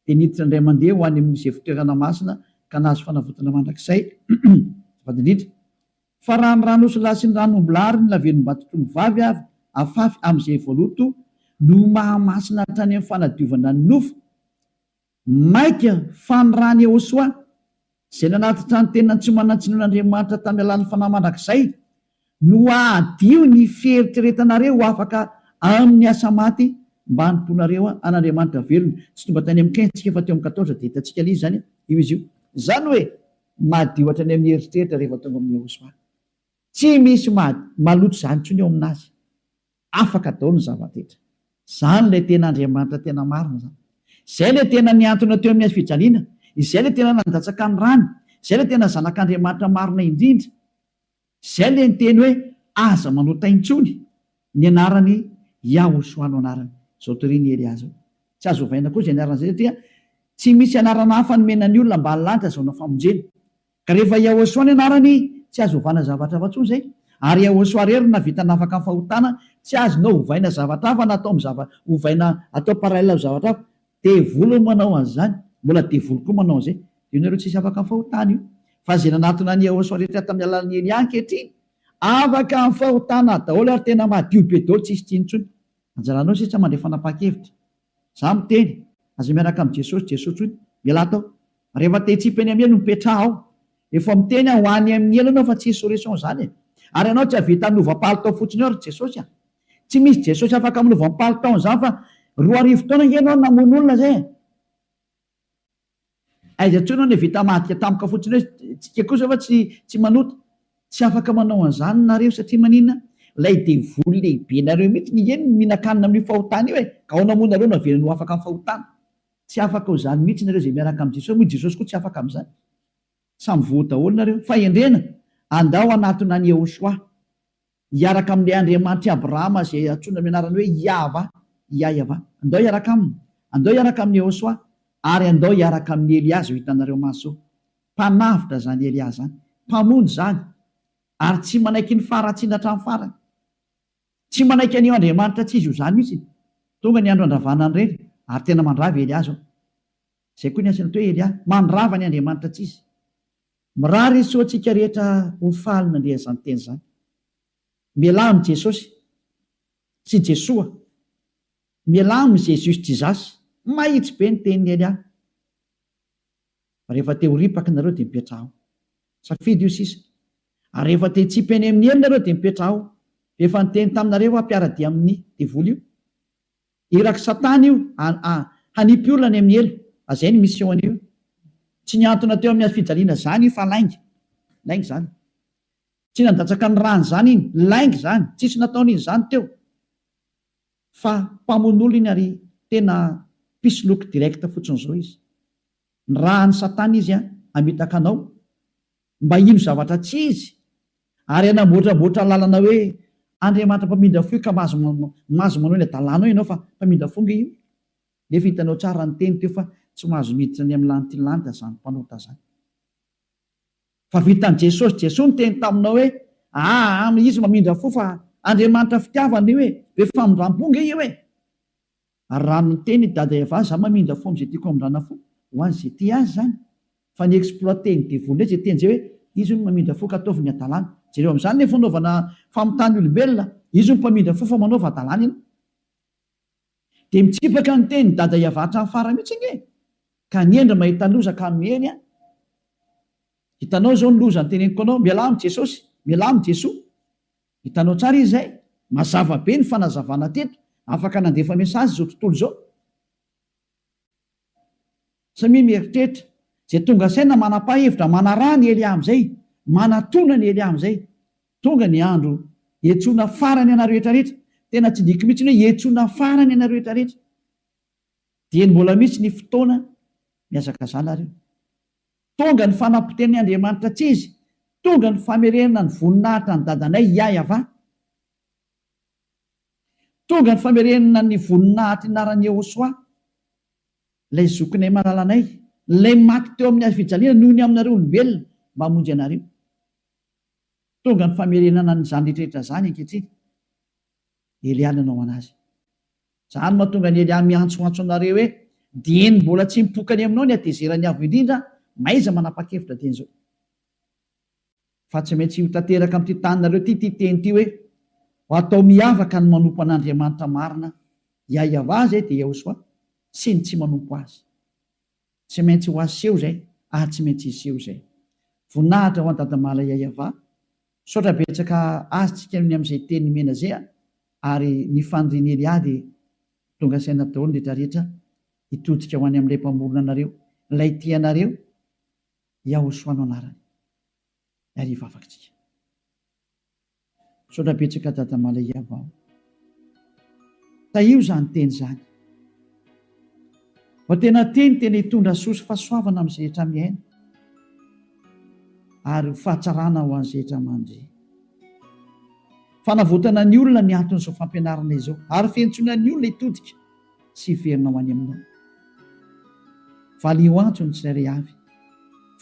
dia niditra indray mandeha ho any amin'izay fitoerana masina ka nahazo fanavotana mandrakizay vadindrindra fa raha ny ranosolahy sy ny ranombolary ny lavenom-batotongo vavy avy afafy amin'izay voaloto no mahamasina hatrany amin'ny fanadiovana ny nofo maika fa ny rany Iosoa zay nanatitra ny tena tsy manantsinon'Andriamanitra tamy alan'ny fanahy mandrakizay no adio ny fieritreretanareo afaka amin'ny asa maty mba hanimponareo an'Andriamanitra velona tsy tomba tany amin'ny 15 tsika efa teo amin'ny 14 de hitantsika lizy zany io izy io zany hoe madio hatrany amin'ny eritreritra rehefa tonga amin'ny Iosoa tsy misy maloto zany tsony eo aminazy afaka daholo ny zava-detra zany le tena Andriamanitra tena marina zany zay le tena niantona teo amin'ny fijaliana izay le tena nandatsaka ny rany zay le tena zanak'Andriamanitra marina indrindra zay le nyteny hoe aza manotaintsony ny anarany Yahosoa no anarany zao toriny Elias zao tsy azo ovaina koa zay anarana zay satria tsy misy anarana hafa nomenany olona mba lanitra zao na famonjena ka rehefa Yahosoa ny anarany tsy azo ovana zavatra hafa tsony zay ary Yahosoa rery na vita nafaka amin'ny fahotana tsy azonao ovaina zavatra hafa natao ovaina atao parallela zavatra hafa devolo manao an'izany mbola devolo koa manao an'izay io nareo tsisy afaka amin'ny fahotana io fa zay nanatona ny Yahosoa rehetra tamin'ny alalan'ny Elia ankehitriny afaka amin'ny fahotana daholo ary tena madio be daholo tsisy tsinontsony anjaranao sisa mandray fanapa-kevitra za miteny aza miaraka amin'ny Jesosy tsony miala tao rehefa te hitsipany amin'ny elo mipetraha ao efa miteny ho any amin'ny elo anao fa tsy solution zany ary anao tsy havita nova-palitao fotsiny eo ary Jesosy tsy misy Jesosy afaka minova-palitao zany fa 2 taona ngenao namono olona zay aiza tsony ny vita madika tampoka fotsiny hoe tsika kosa fa tsy manota tsy afaka manao an'izany nareo satria maninona lay devoly lehibe nareo mihitsy ny eny mihinan-kanina amin'ny fahotana io ka ao namono nareo navelany ho afaka amin'ny fahotana tsy afaka ho zany mihitsy nareo zay miaraka amin'ny Jesosy moa Jesosy koa tsy afaka amin'izany samy voa daholo nareo fa endrena andao anatona ny Yahosoa hiaraka amin'ilay Andriamanitra Abrahama zay antsoina amin'ny anarany hoe Yahva andao hiaraka aminy andao hiaraka amin'ny Yahosoa ary andao hiaraka amin'ny Elias ho hitanareo maso mpanavitra zany Elias zany mpamonjy zany ary tsy manaiky ny faratsiana hatramin'ny farany tsy manaiky an'io Andriamanitra tsy izy io zany mihitsy tonga ny andro andravana ny reny ary tena mandrava Elias zao zay koa ny asany atao hoe Elias mandrava ny Andriamanitra tsy izy mirary soantsika rehetra ho faly nandeha zany teny zany mialamy Jesosy sy Jesoa mialamy Jesus Jesus mahitsy be ny tenin'ny Elias rehefa te ho ripaka nareo dia mipetraha ao safidy io sisa ary rehefa te hitsipy any amin'ny elo nareo dia mipetraha ao rehefa niteny taminareo ampiaradia amin'ny devoly io iraky Satana io hanipy olona any amin'ny elo azay ny mission an'io tsy niantona teo amin'ny fijaliana zany io fa lainga laingy zany, tsy nandatsaka ny rany zany iny, laingy zany, tsisy nataon'iny zany teo, fa mpamon'olo iny ary tena pisoloky direkta fotsiny zao izy. Ny raha ny satana izy amitaka anao mba ino zavatra tsy izy, ary anamboatraboatra lalana hoe Andriamanitra mpamindra fo ka mazo manao ny adalànao ianao fa mpamindra fonga io. Nefa hitanao tsara ny teny teo fa tsy mahazo miditra ny amin'ny lanity lanta zany mpanota zany. Fa vitan'i Jesosy, Jesosy ny teny taminao hoe izy mamindra fo fa Andriamanitra fitiavana io be famindram-ponga io ary raha ny teny dada eva za mamindra fo am'izay tiako amindrana fo ho an'izay ty azy zany, fa ny exploité ny devoly zay teny zay hoe izy no mamindra fo ka ataovy ny adalàna. Jereo amin'izany ny fanaovana famotany olombelona, izy no mpamindra fo fa manaova adalàna iny. Dia mitsipaka ny teny dada iavatra amin'ny fara mihitsy nge, ka niendra mahita loza ka miheny hitanao zao ny loza ny teneniko anao, mialà amin'ny Jesosy, mialà amin'ny Jesoa. Hitanao tsara izy zay, mazava be ny fanazavana teto, afaka nandefa mesazy zao tontolo zao. Samy mieritreritra zay tonga saina manapa-hevitra manaraha ny Elia amin'izay, manatona ny Elia amin'izay, tonga ny andro ietsoana farany anareo rehetra rehetra. Tena tsy diko mihitsy hoe ietsoana farany anareo rehetra rehetra. Dia mbola mihitsy ny fotoana miazaka zany nareo. Tonga ny fanapoteny Andriamanitra tsy izy, tonga ny famerenana ny voninahitra ny dadanay Yahva, tonga ny famerenana ny voninahitra inaran'ny Yehosoa, ilay zokinay malalanay, ilay maty teo amin'ny fijaliana noho ny aminareo olombelona mba hamonjy anareo. Tonga ny famerenana nyzany rehetrarehetra zany ankehitriny. Elia nanao anazy. Zany mahatonga ny Elia miantsoantso anareo hoe dieny mbola tsy mipokany aminao ny atezerany avo indrindra, maiza manapa-kevitra teny zao. Fa tsy maintsy ho tanteraka amin'ity taninareo ty teny ty hoe ho atao miavaka ny manompo an'Andriamanitra marina, Yahva zay dia Yehosoa, sy ny tsy manompo azy. Tsy maintsy ho aseho zay, tsy maintsy iseho zay. Voninahitra ho an-dadamala Yahva, saotra betsaka azytsika ny amin'izay teny mena zay ary ny fandriny Elia dia tonga saina daholo rehetra rehetra hitodika ho any amin'ilay mpamorona anareo, ilay tianareo Yehosoa no anarany. Ary hivavakitsika. Saotra betsaka dadamala Yahva. Taio zany teny zany. Fa tena tena hitondra soa sy fahasoavana amin'izay rehetra miaina ary fahatsarana ho an'izay rehetra mandry. Fanavotana ny olona ny anton'izao fampianarana izao, ary fiantsoana ny olona hitodika sy hiverina ho any aminao. Valio antso ny tsirairay avy,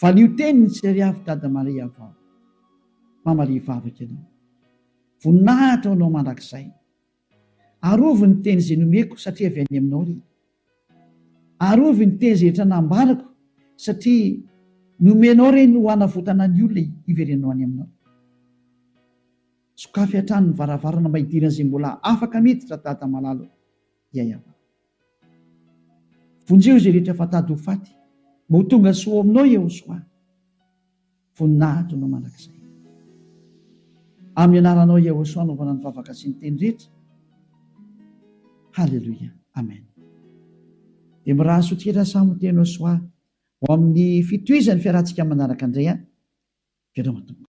valio teny ny tsirairay avy dadamala Yahva. Mamalia hivavaka ianao, voninahitra ho anao mandrakizay, arovy ny teny izay nomeko satria avy any aminao ry. Arovy ny teny izay rehetra nambarako satria nomenao reny ho hanavotana ny olona hiverenao any aminao. Sokafy hatrany ny varavarana mba hidirana izay mbola afaka miditra dada malalo Yahva. Vonjeo izay rehetra fatady ho faty, mba ho tonga soa aminao Yehosoa, voninahitra no mandrakizay. Amin'ny anaranao Yehosoa anaovana ny vavaka sy ny teny rehetra. Halleluia, amen. Dia mirahaso tsika samy teny Yehosoa ho amin'ny fitohizan'ny fiarantsika manaraka indray. Veloma tompoko.